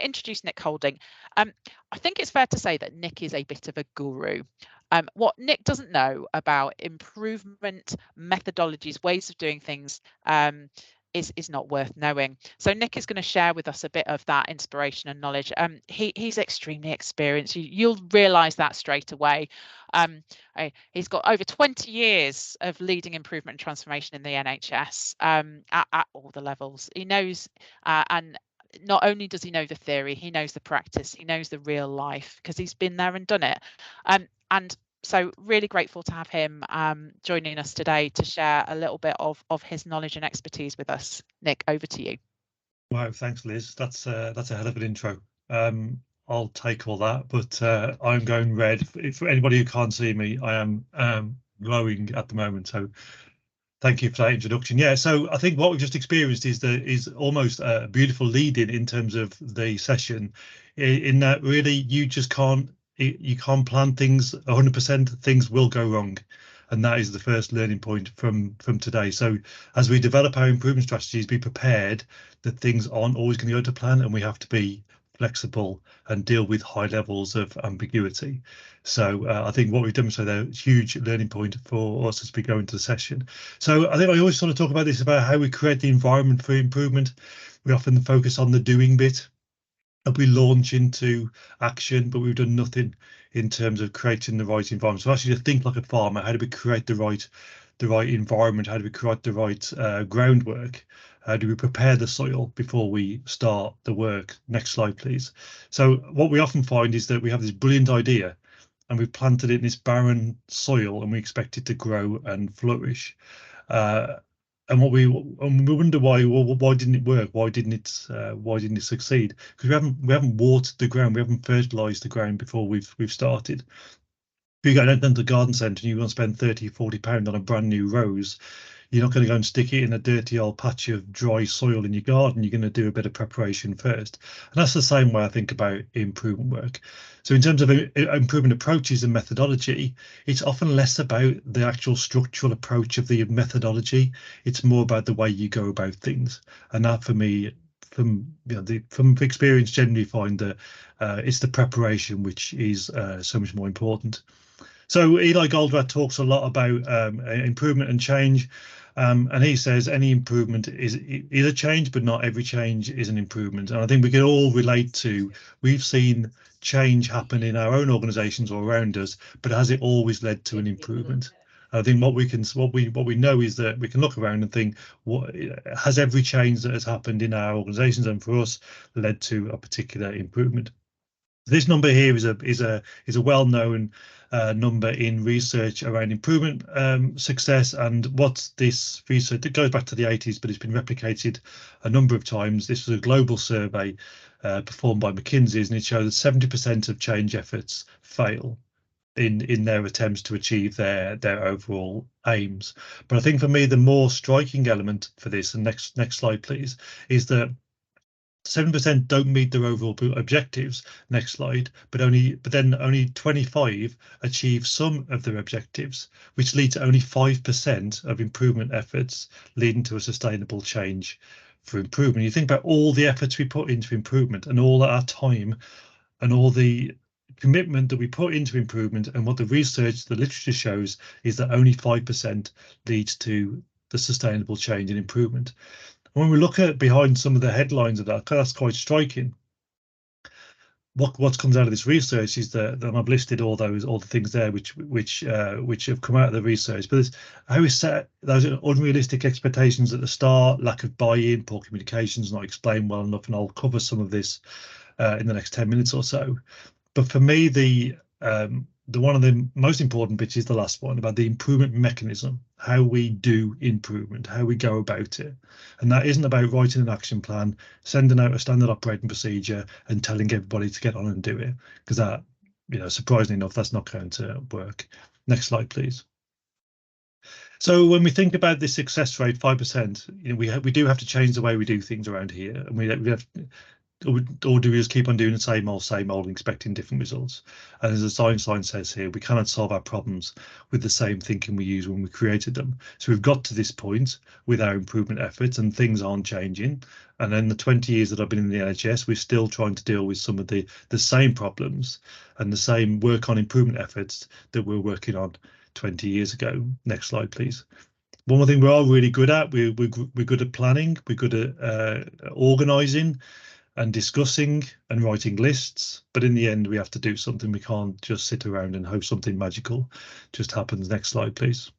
introduce Nick Holding. I think it's fair to say that Nick is a bit of a guru. What Nick doesn't know about improvement methodologies, ways of doing things, is not worth knowing. So Nick is going to share with us a bit of that inspiration and knowledge. He's extremely experienced. You'll realise that straight away. He's got over 20 years of leading improvement and transformation in the NHS at all the levels. He knows, and not only does he know the theory, he knows the practice, he knows the real life, because he's been there and done it. And so really grateful to have him joining us today to share a little bit of his knowledge and expertise with us. Nick, over to you. Wow, thanks, Liz. That's a hell of an intro. I'll take all that, but I'm going red. For anybody who can't see me, I am glowing at the moment. So thank you for that introduction. Yeah, so I think what we've just experienced is almost a beautiful lead-in in terms of the session, in that really you just can't plan things 100%. Things will go wrong, and that is the first learning point from today. So as we develop our improvement strategies, be prepared that things aren't always going to go to plan, and we have to be flexible and deal with high levels of ambiguity. So I think what we've demonstrated there is a huge learning point for us as we go into the session. So I think I always sort of talk about this, about how we create the environment for improvement. We often focus on the doing bit, and we launch into action, but we've done nothing in terms of creating the right environment. So actually to think like a farmer, how do we create the right environment? How do we create the right groundwork? How do we prepare the soil before we start the work? Next slide, please. So what we often find is that we have this brilliant idea and we've planted it in this barren soil and we expect it to grow and flourish. And we wonder why. Well, why didn't it work? Why didn't it succeed? Because we haven't watered the ground, we haven't fertilized the ground before we've started. If you go down to the garden centre and you want to spend £30-40 on a brand new rose, you're not going to go and stick it in a dirty old patch of dry soil in your garden. You're going to do a bit of preparation first. And that's the same way I think about improvement work. So in terms of improvement approaches and methodology, it's often less about the actual structural approach of the methodology. It's more about the way you go about things. And that, for me, from experience, generally find that it's the preparation which is so much more important. So Eli Goldratt talks a lot about improvement and change. And he says any improvement is a change, but not every change is an improvement. And I think we can all relate to, we've seen change happen in our own organisations or around us, but has it always led to an improvement? I think what we know is that we can look around and think, what has every change that has happened in our organisations and for us led to a particular improvement? This number here is a well-known number in research around improvement success, and what's this research? It goes back to the 80s, but it's been replicated a number of times. This was a global survey performed by McKinsey's, and it showed that 70% of change efforts fail in their attempts to achieve their overall aims. But I think for me, the more striking element for this, and next slide please, is that 7% don't meet their overall objectives. Next slide. But then only 25 achieve some of their objectives, which lead to only 5% of improvement efforts leading to a sustainable change for improvement. You think about all the efforts we put into improvement and all our time and all the commitment that we put into improvement, and what the research, the literature shows is that only 5% leads to the sustainable change and improvement. When we look at behind some of the headlines of that, that's quite striking. What comes out of this research is that, and I've listed all the things there which have come out of the research, but how we set those unrealistic expectations at the start, lack of buy-in, poor communications, not explained well enough, and I'll cover some of this in the next 10 minutes or so. But for me, the one of the most important bits is the last one, about the improvement mechanism, how we do improvement, how we go about it. And that isn't about writing an action plan, sending out a standard operating procedure and telling everybody to get on and do it, because that, surprisingly enough, that's not going to work. Next slide, please. So when we think about this success rate, 5%, we do have to change the way we do things around here, and we have or do we just keep on doing the same old, and expecting different results? And as the science line says here, we cannot solve our problems with the same thinking we used when we created them. So we've got to this point with our improvement efforts, and things aren't changing. And in the 20 years that I've been in the NHS, we're still trying to deal with some of the same problems and the same work on improvement efforts that we're working on 20 years ago. Next slide, please. One more thing we're all really good at, we're good at planning, we're good at organising and discussing and writing lists, but in the end we have to do something. We can't just sit around and hope something magical just happens. Next slide, please.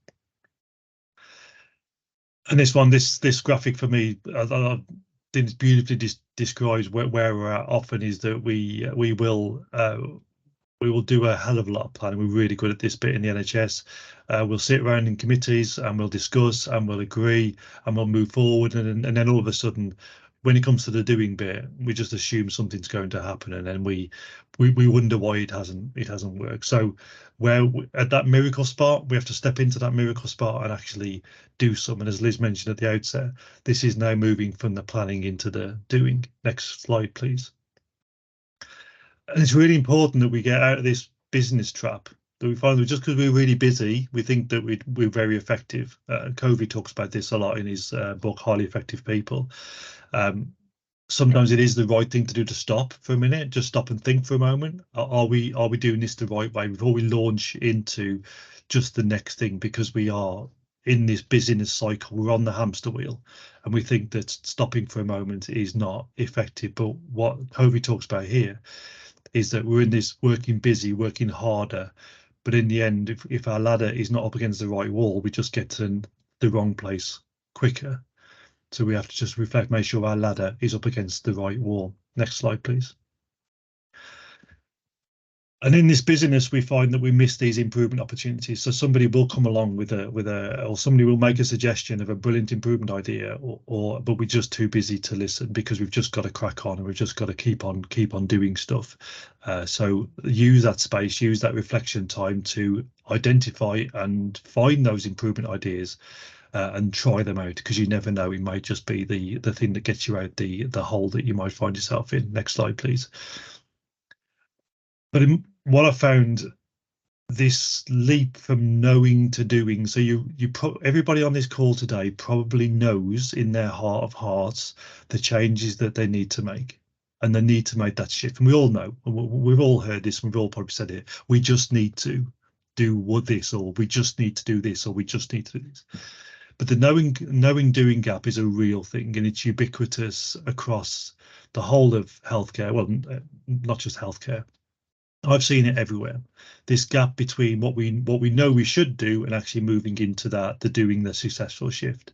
And this one, this graphic for me, I think beautifully describes where we're at often, is that we will do a hell of a lot of planning. We're really good at this bit in the NHS. We'll sit around in committees and we'll discuss and we'll agree and we'll move forward. And then all of a sudden, when it comes to the doing bit, we just assume something's going to happen, and then we wonder why it hasn't worked. So at that miracle spot, we have to step into that miracle spot and actually do something. As Liz mentioned at the outset, this is now moving from the planning into the doing. Next slide, please. And it's really important that we get out of this business trap that we find that just because we're really busy, we think that we're very effective. Covey talks about this a lot in his book, Highly Effective People. Sometimes it is the right thing to do to stop for a minute, just stop and think for a moment. Are we doing this the right way before we launch into just the next thing? Because we are in this busyness cycle, we're on the hamster wheel, and we think that stopping for a moment is not effective. But what Covey talks about here is that we're in this working busy, working harder, but in the end, if our ladder is not up against the right wall, we just get to the wrong place quicker. So we have to just reflect, make sure our ladder is up against the right wall. Next slide, please. And in this busyness, we find that we miss these improvement opportunities. So somebody will come along or somebody will make a suggestion of a brilliant improvement idea, but we're just too busy to listen because we've just got to crack on and we've just got to keep on doing stuff. So use that space, use that reflection time to identify and find those improvement ideas. And try them out, because you never know, it might just be the thing that gets you out the hole that you might find yourself in. Next slide, please. But what I found, this leap from knowing to doing. So everybody on this call today probably knows in their heart of hearts the changes that they need to make, and they need to make that shift. And we all know, we've all heard this, we've all probably said it. We just need to do this, or we just need to do this, or we just need to do this. But the knowing doing gap is a real thing, and it's ubiquitous across the whole of healthcare. Well, not just healthcare. I've seen it everywhere. This gap between what we know we should do and actually moving into the doing, the successful shift.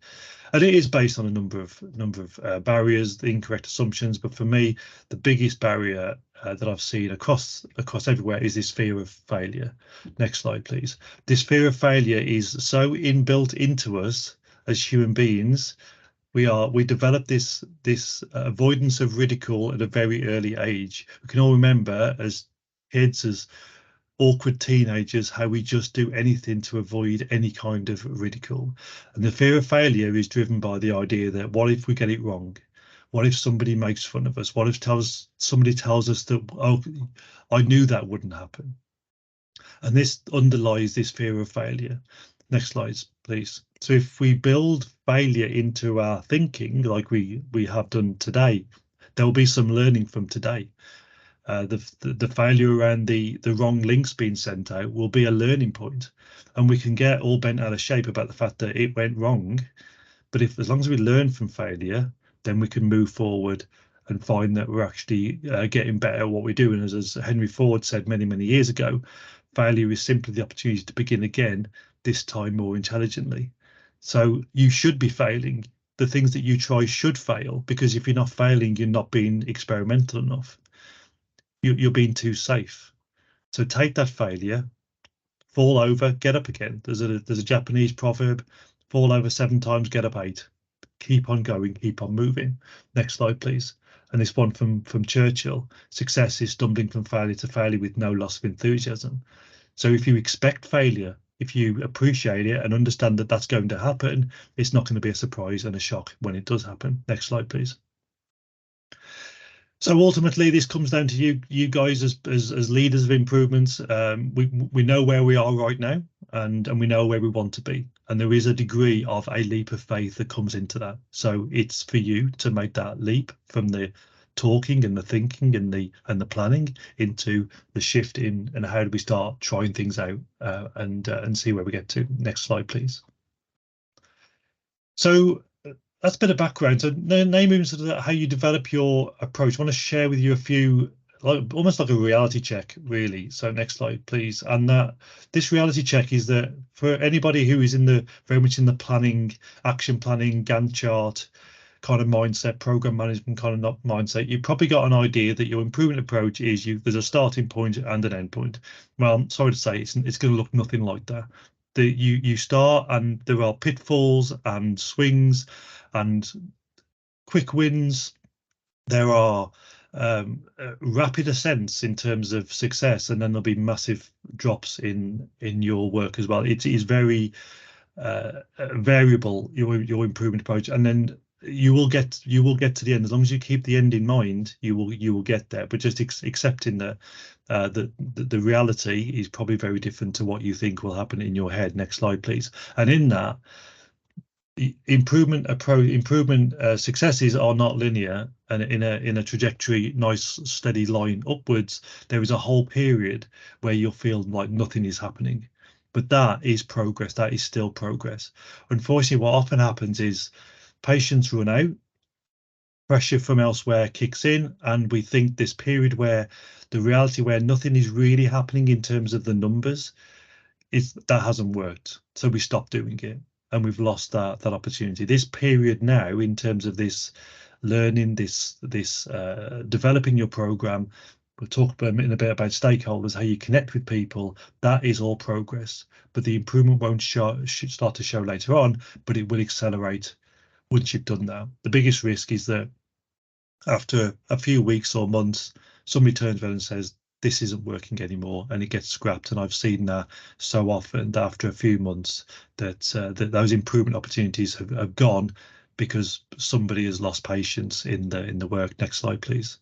And it is based on a number of barriers, the incorrect assumptions. But for me, the biggest barrier that I've seen across everywhere is this fear of failure. Next slide, please. This fear of failure is so inbuilt into us as human beings. We develop this avoidance of ridicule at a very early age. We can all remember as kids, as awkward teenagers, how we just do anything to avoid any kind of ridicule. And the fear of failure is driven by the idea that what if we get it wrong? What if somebody makes fun of us? What if somebody tells us that, oh, I knew that wouldn't happen? And this underlies this fear of failure. Next slide, please. So if we build failure into our thinking, like we have done today, there will be some learning from today. The failure around the wrong links being sent out will be a learning point, and we can get all bent out of shape about the fact that it went wrong. But as long as we learn from failure, then we can move forward and find that we're actually getting better at what we do. And as Henry Ford said many years ago, failure is simply the opportunity to begin again, this time more intelligently. So you should be failing. The things that you try should fail, because if you're not failing, you're not being experimental enough. You're being too safe. So take that failure, fall over, get up again. There's a Japanese proverb: fall over 7 times, get up 8. Keep on going, keep on moving. Next slide, please. And this one from Churchill: success is stumbling from failure to failure with no loss of enthusiasm. So if you expect failure, if you appreciate it and understand that that's going to happen, it's not going to be a surprise and a shock when it does happen. Next slide, please. So ultimately, this comes down to you guys as leaders of improvements. We know where we are right now, and we know where we want to be, and there is a degree of a leap of faith that comes into that. So it's for you to make that leap from the talking and the thinking and the planning into the shift in, and how do we start trying things out, and see where we get to. Next slide, please. So that's a bit of background. So now moving to how you develop your approach, I want to share with you a few, almost like a reality check, really. So next slide, please. And that this reality check is that for anybody who is very much in the planning, action planning, Gantt chart kind of mindset, program management kind of mindset, you've probably got an idea that your improvement approach is there's a starting point and an end point. Well, I'm sorry to say it's going to look nothing like that. You start and there are pitfalls and swings and quick wins. There are rapid ascents in terms of success, and then there'll be massive drops in your work as well. It is very variable, your improvement approach, and then you will get to the end. As long as you keep the end in mind, you will get there. But just accepting that the reality is probably very different to what you think will happen in your head. Next slide, please. And in that, improvement successes are not linear, and in a trajectory, nice steady line upwards, there is a whole period where you'll feel like nothing is happening, but that is progress. That is still progress. Unfortunately, what often happens is patients run out, pressure from elsewhere kicks in, and we think this period where the reality where nothing is really happening in terms of the numbers that hasn't worked, so we stop doing it, and we've lost that opportunity. This period now, in terms of this learning, this developing your program, we'll talk in a bit about stakeholders, how you connect with people. That is all progress, but the improvement won't should start to show later on, but it will accelerate once you've done that. The biggest risk is that after a few weeks or months, somebody turns around and says, this isn't working anymore, and it gets scrapped. And I've seen that so often, that after a few months that those improvement opportunities have gone because somebody has lost patience in the work. Next slide, please.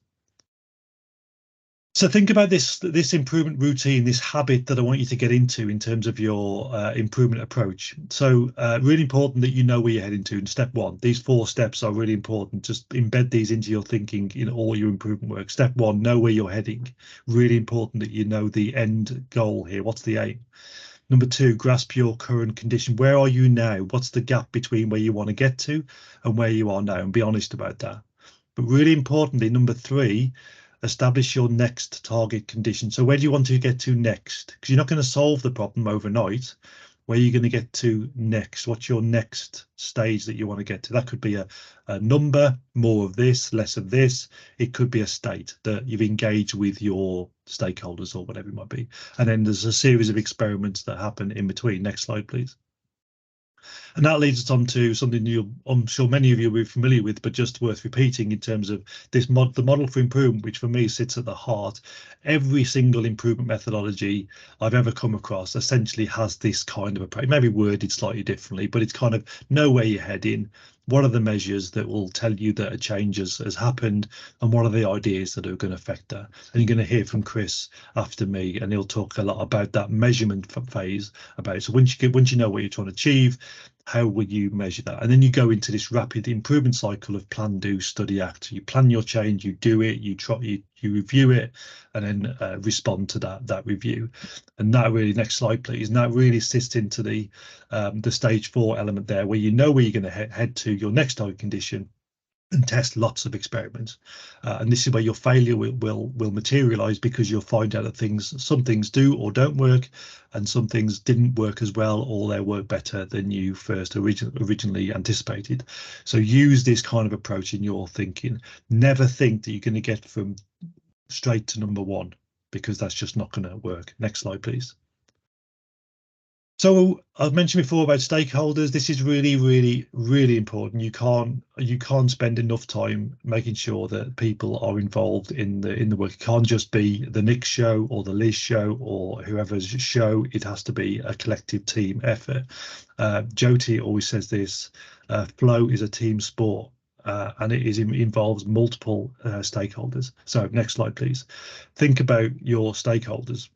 So think about this improvement routine, this habit that I want you to get into in terms of your improvement approach. So really important that you know where you're heading to in step one. These 4 steps are really important. Just embed these into your thinking in all your improvement work. Step 1, know where you're heading. Really important that you know the end goal here. What's the aim? Number 2, grasp your current condition. Where are you now? What's the gap between where you want to get to and where you are now? And be honest about that. But really importantly, number 3, establish your next target condition. So where do you want to get to next? Because you're not going to solve the problem overnight. Where are you going to get to next? What's your next stage that you want to get to? That could be a number, more of this, less of this. It could be a state that you've engaged with your stakeholders or whatever it might be. And then there's a series of experiments that happen in between. Next slide, please. And that leads us on to something I'm sure many of you will be familiar with, but just worth repeating in terms of the model for improvement, which for me sits at the heart. Every single improvement methodology I've ever come across essentially has this kind of approach, maybe worded slightly differently, but it's kind of know where you're heading. What are the measures that will tell you that a change has happened, and what are the ideas that are going to affect that? And you're going to hear from Chris after me, and he'll talk a lot about that measurement phase. So once you know what you're trying to achieve, how will you measure that? And then you go into this rapid improvement cycle of plan, do, study, act. You plan your change, you do it, you review it, and then respond to that review. And that really, next slide, please. And that really sits into the stage 4 element there, where you know where you're going to head to your next target condition, and test lots of experiments. And this is where your failure will materialize, because you'll find out that some things do or don't work, and some things didn't work as well, or they work better than you first originally anticipated. So use this kind of approach in your thinking. Never think that you're going to get from straight to number 1, because that's just not going to work. Next slide, please. So I've mentioned before about stakeholders. This is really, really, really important. You can't spend enough time making sure that people are involved in the work. It can't just be the Nick show or the Liz show or whoever's show. It has to be a collective team effort. Jyoti always says this: flow is a team sport. and involves multiple stakeholders. So next slide, please. Think about your stakeholders.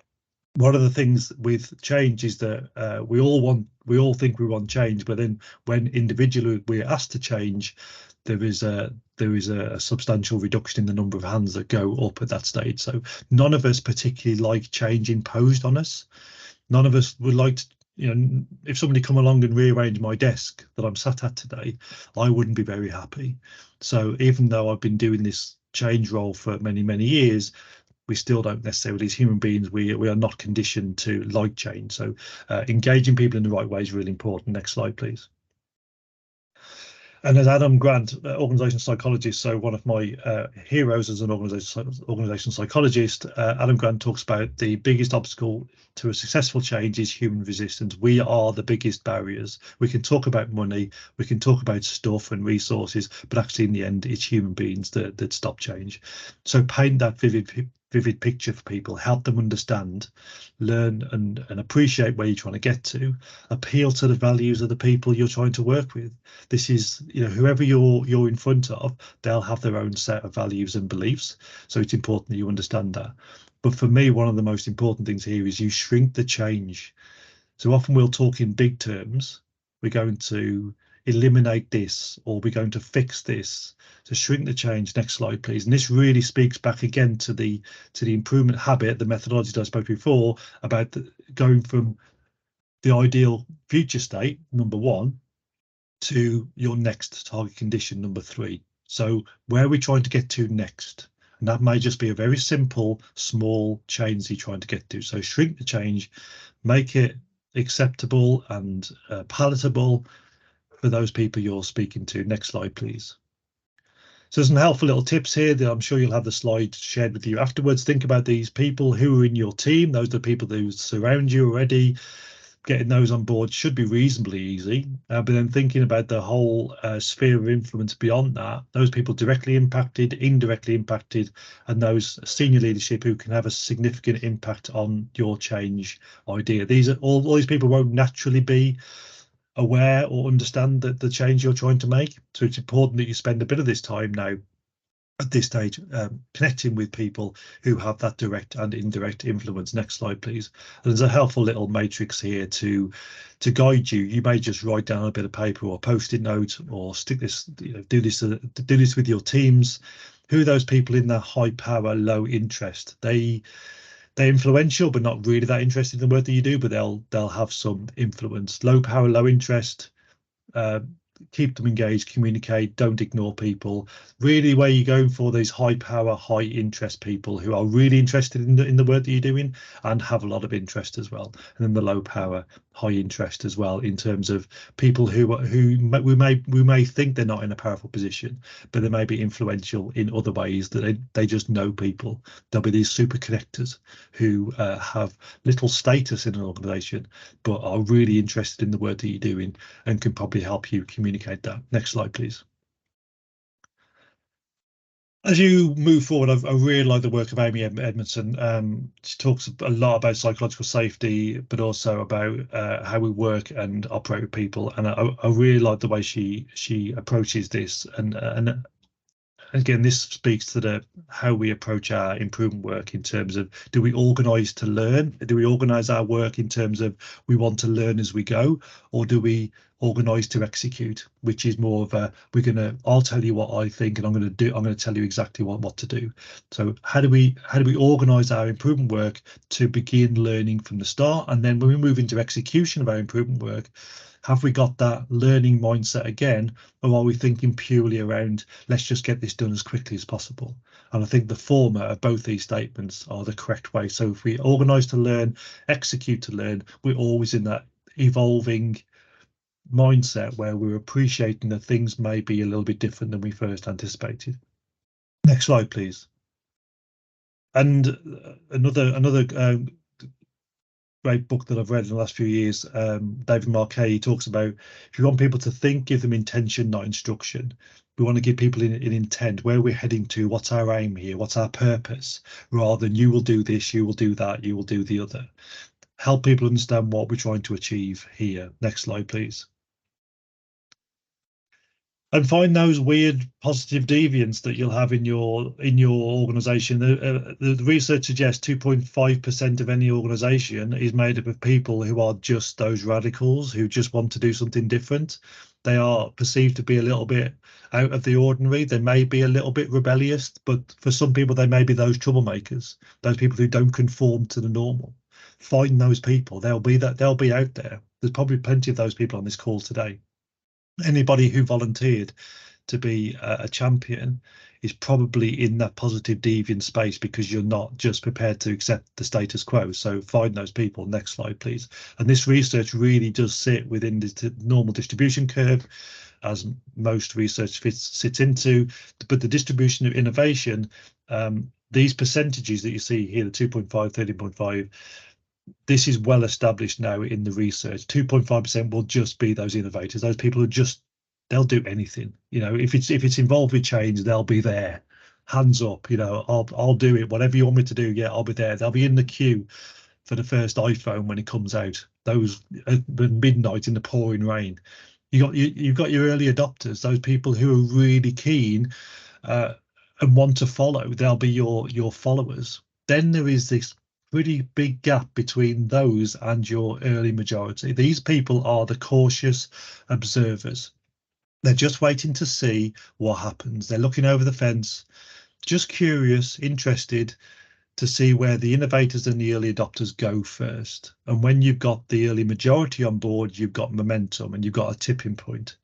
One of the things with change is that we all think we want change, but then when individually we're asked to change, there is a substantial reduction in the number of hands that go up at that stage. So none of us particularly like change imposed on us. None of us would like to, if somebody come along and rearrange my desk that I'm sat at today, I wouldn't be very happy. So even though I've been doing this change role for many, many years, we still don't necessarily, as human beings, we are not conditioned to like change. So engaging people in the right way is really important. Next slide, please. And as Adam Grant, organisation psychologist, so one of my heroes as an organisation psychologist, Adam Grant talks about the biggest obstacle to a successful change is human resistance. We are the biggest barriers. We can talk about money, we can talk about stuff and resources, but actually in the end, it's human beings that stop change. So paint that vivid picture for people, help them understand, learn and appreciate where you're trying to get to, appeal to the values of the people you're trying to work with. This is, whoever you're in front of, they'll have their own set of values and beliefs. So it's important that you understand that. But for me, one of the most important things here is you shrink the change. So often we'll talk in big terms. We're going to eliminate this, or we're going to fix this. To shrink the change. Next slide, please. And this really speaks back again to the improvement habit, the methodology that I spoke before about going from the ideal future state, number one, to your next target condition, number three. So where are we trying to get to next? And that may just be a very simple, small change you're trying to get to. So shrink the change, make it acceptable and palatable for those people you're speaking to. Next slide, please. So some helpful little tips here that I'm sure you'll have the slide shared with you afterwards. Think about these people who are in your team. Those are the people who surround you already. Getting those on board should be reasonably easy, but then thinking about the whole sphere of influence beyond that, those people directly impacted, indirectly impacted, and those senior leadership who can have a significant impact on your change idea. These are all these people won't naturally be aware or understand that the change you're trying to make. So it's important that you spend a bit of this time now at this stage connecting with people who have that direct and indirect influence. Next slide, please. And there's a helpful little matrix here to guide you. You may just write down a bit of paper or post-it note, or stick this, do this with your teams. Who are those people in the high power, low interest? They're influential, but not really that interested in the work that you do, but they'll have some influence. Low power, low interest. Keep them engaged, communicate, don't ignore people. Really, where you're going for these high power, high interest people who are really interested in the work that you're doing and have a lot of interest as well. And then the low power, high interest as well, in terms of people who we may think they're not in a powerful position, but they may be influential in other ways, that they just know people. There'll be these super connectors who have little status in an organization, but are really interested in the work that you're doing and can probably help you communicate that. Next slide, please. As you move forward, I really like the work of Amy Edmondson. She talks a lot about psychological safety, but also about how we work and operate with people. And I really like the way she approaches this. And again, this speaks to how we approach our improvement work in terms of, do we organise to learn? Do we organise our work in terms of we want to learn as we go, or do we organise to execute, which is more of a, I'll tell you what I think and I'm going to tell you exactly what to do. So how do we organise our improvement work to begin learning from the start? And then when we move into execution of our improvement work, have we got that learning mindset again, or are we thinking purely around, let's just get this done as quickly as possible? And I think the former of both these statements are the correct way. So if we organise to learn, execute to learn, we're always in that evolving mindset where we're appreciating that things may be a little bit different than we first anticipated. Next slide, please. And another great book that I've read in the last few years, David Marquet talks about, if you want people to think, give them intention, not instruction. We want to give people in intent, where we're heading to, what's our aim here, what's our purpose, rather than you will do this, you will do that, you will do the other. Help people understand what we're trying to achieve here. Next slide, please. And find those weird positive deviants that you'll have in your organization. The research suggests 2.5% of any organization is made up of people who are just those radicals who just want to do something different. They are perceived to be a little bit out of the ordinary. They may be a little bit rebellious, but for some people, they may be those troublemakers, those people who don't conform to the normal. Find those people. They'll be out there. There's probably plenty of those people on this call today. Anybody who volunteered to be a champion is probably in that positive deviant space, because you're not just prepared to accept the status quo. So find those people. Next slide, please. And this research really does sit within the normal distribution curve, as most research sits into, but the distribution of innovation, these percentages that you see here, the 2.5, 13.5, this is well established now in the research. 2.5% will just be those innovators, those people who they'll do anything. If it's involved with change, they'll be there, hands up. I'll do it. Whatever you want me to do, yeah, I'll be there. They'll be in the queue for the first iPhone when it comes out. Those at midnight in the pouring rain. You've got your early adopters, those people who are really keen and want to follow. They'll be your followers. Then there is this pretty big gap between those and your early majority. These people are the cautious observers. They're just waiting to see what happens. They're looking over the fence, just curious, interested to see where the innovators and the early adopters go first. And when you've got the early majority on board, you've got momentum and you've got a tipping point.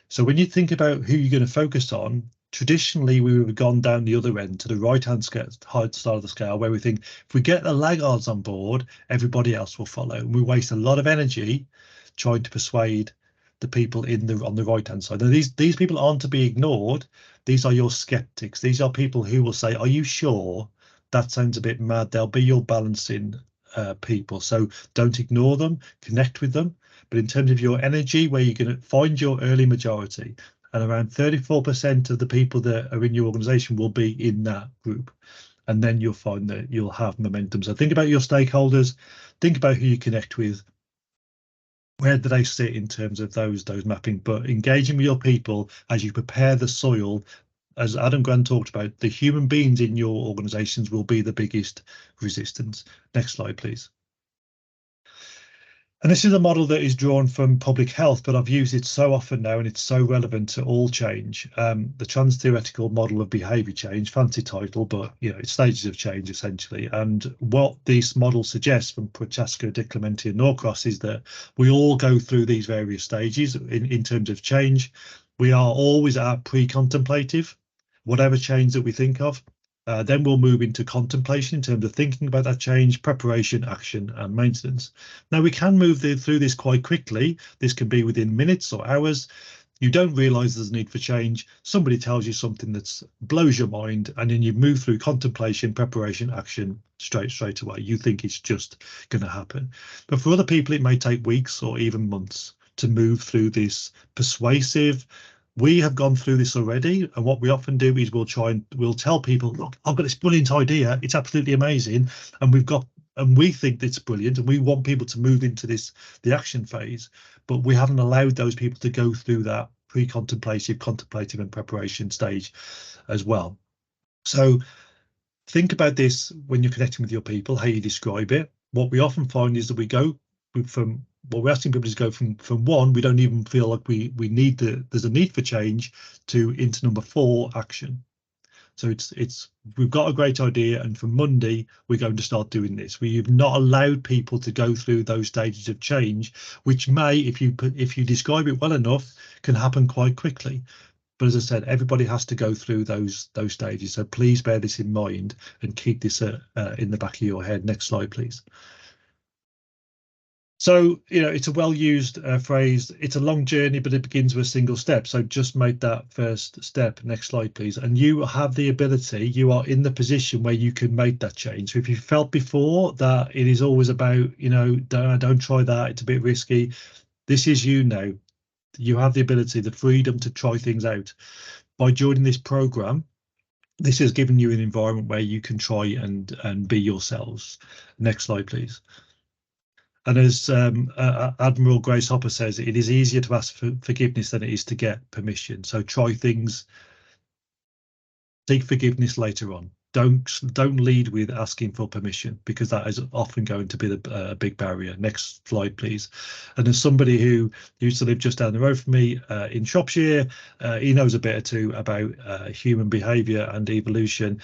So when you think about who you're going to focus on, traditionally we would have gone down the other end to the right-hand side of the scale, where we think if we get the laggards on board, everybody else will follow. And we waste a lot of energy trying to persuade the people on the right-hand side. Now, these people aren't to be ignored. These are your skeptics. These are people who will say, "Are you sure? That sounds a bit mad." They'll be your balancing people. So don't ignore them. Connect with them. But in terms of your energy, where you're going to find your early majority, and around 34% of the people that are in your organization will be in that group. And then you'll find that you'll have momentum. So think about your stakeholders, think about who you connect with. Where do they sit in terms of those mapping? But engaging with your people as you prepare the soil, as Adam Grant talked about, the human beings in your organizations will be the biggest resistance. Next slide, please. And this is a model that is drawn from public health, but I've used it so often now and it's so relevant to all change. The trans-theoretical model of behaviour change, fancy title, but it's stages of change essentially. And what this model suggests from Prochaska, Di Clementi and Norcross is that we all go through these various stages in terms of change. We are always at pre-contemplative, whatever change that we think of. Then we'll move into contemplation in terms of thinking about that change, preparation, action, and maintenance. Now, we can move through this quite quickly. This can be within minutes or hours. You don't realise there's a need for change. Somebody tells you something that blows your mind, and then you move through contemplation, preparation, action straight away. You think it's just going to happen. But for other people, it may take weeks or even months to move through this persuasive. We have gone through this already, and what we often do is we'll tell people, "Look, I've got this brilliant idea. It's absolutely amazing, and we think it's brilliant, and we want people to move into the action phase." But we haven't allowed those people to go through that pre-contemplative, contemplative, and preparation stage as well. So think about this when you're connecting with your people, how you describe it. What we often find is that we go from what we're asking people is go from one, we don't even feel like we need there's a need for change, to into number 4, action. So we've got a great idea, and from Monday we're going to start doing this. We've not allowed people to go through those stages of change, which may, if you describe it well enough, can happen quite quickly. But as I said, everybody has to go through those stages. So please bear this in mind and keep this in the back of your head. Next slide, please. So, it's a well-used phrase. It's a long journey, but it begins with a single step. So just make that first step. Next slide, please. And you have the ability, you are in the position where you can make that change. So if you felt before that it is always about, don't try that, it's a bit risky. This is you now. You have the ability, the freedom to try things out. By joining this program, this has given you an environment where you can try and be yourselves. Next slide, please. And as Admiral Grace Hopper says, it is easier to ask for forgiveness than it is to get permission. So try things, seek forgiveness later on. Don't lead with asking for permission, because that is often going to be a big barrier. Next slide, please. And as somebody who used to live just down the road from me in Shropshire, he knows a bit or two about human behaviour and evolution.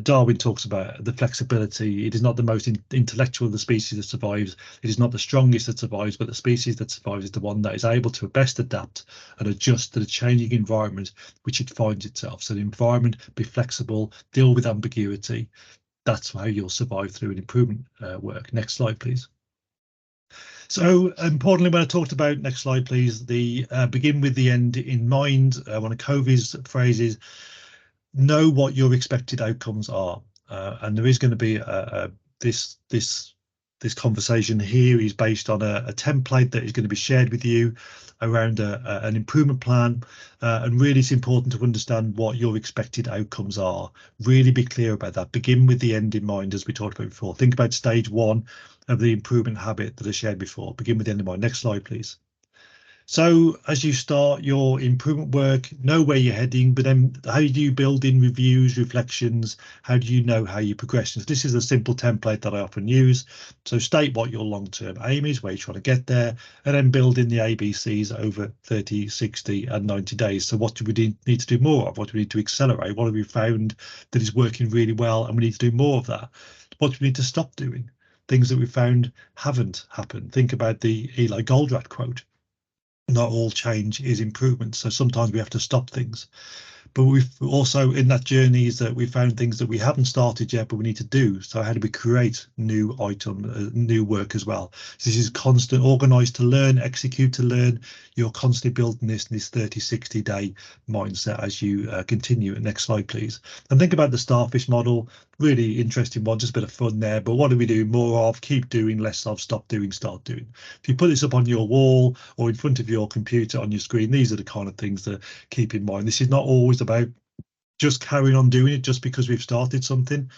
Darwin talks about the flexibility. It is not the most intellectual of the species that survives. It is not the strongest that survives, but the species that survives is the one that is able to best adapt and adjust to the changing environment which it finds itself. So the environment, be flexible, deal with ambiguity. That's how you'll survive through an improvement work. Next slide, please. So importantly, when I talked about, next slide, please, the begin with the end in mind. One of Covey's phrases, know what your expected outcomes are. And there is going to be this conversation here is based on a template that is going to be shared with you around an improvement plan. And really, it's important to understand what your expected outcomes are. Really be clear about that. Begin with the end in mind, as we talked about before. Think about stage one of the improvement habit that I shared before. Begin with the end in mind. Next slide, please. So as you start your improvement work, know where you're heading, but then how do you build in reviews, reflections? How do you know how you progress? So this is a simple template that I often use. So state what your long-term aim is, where you're trying to get there, and then build in the ABCs over 30, 60 and 90 days. So what do we need to do more of? What do we need to accelerate? What have we found that is working really well and we need to do more of that? What do we need to stop doing? Things that we found haven't happened. Think about the Eli Goldratt quote. Not all change is improvement. So sometimes we have to stop things. But we've also, in that journey, is that we found things that we haven't started yet, but we need to do. So how do we create new new work as well? So this is constant, organized to learn, execute to learn. You're constantly building this 30, 60 day mindset as you continue. Next slide, please. And think about the starfish model. Really interesting one, just a bit of fun there. But what do we do more of? Keep doing, less of, stop doing, start doing. If you put this up on your wall or in front of your computer on your screen, these are the kind of things to keep in mind. This is not always about just carrying on doing it just because we've started something.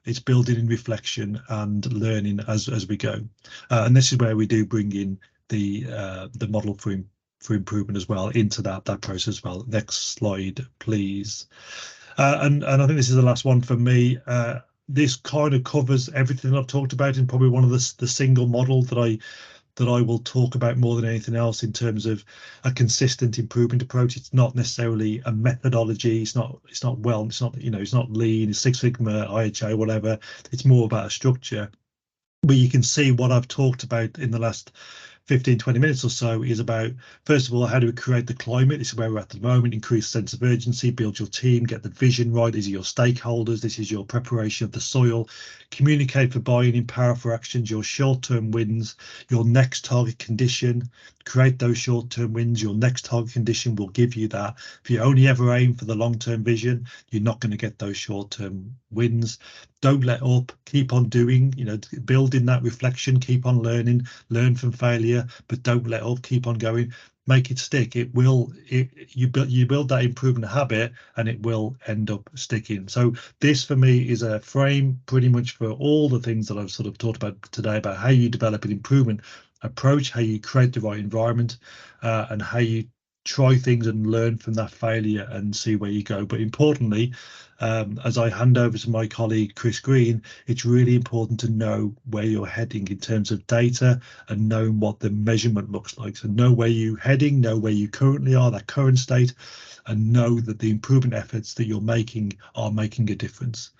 It's building in reflection and learning as we go. And this is where we do bring in the model for improvement as well into that process as well. Next slide, please. And I think this is the last one for me. This kind of covers everything I've talked about in probably one of the single model that I will talk about more than anything else in terms of a consistent improvement approach. It's not necessarily a methodology. It's not lean, it's Six Sigma, IHA, whatever. It's more about a structure. But you can see what I've talked about in the last 15, 20 minutes or so is about, first of all, how do we create the climate? This is where we're at the moment. Increase sense of urgency, build your team, get the vision right. These are your stakeholders. This is your preparation of the soil. Communicate for buy-in, empower for actions, your short-term wins, your next target condition. Create those short-term wins. Your next target condition will give you that. If you only ever aim for the long-term vision, you're not going to get those short-term wins. Don't let up, keep on doing, build in that reflection, keep on learning, learn from failure, but don't let up, keep on going, make it stick. You build that improvement habit and it will end up sticking. So this for me is a frame pretty much for all the things that I've sort of talked about today about how you develop an improvement approach, how you create the right environment, and how you try things and learn from that failure and see where you go. But importantly, as I hand over to my colleague Chris Green, it's really important to know where you're heading in terms of data and knowing what the measurement looks like. So know where you're heading, know where you currently are, that current state, and know that the improvement efforts that you're making are making a difference.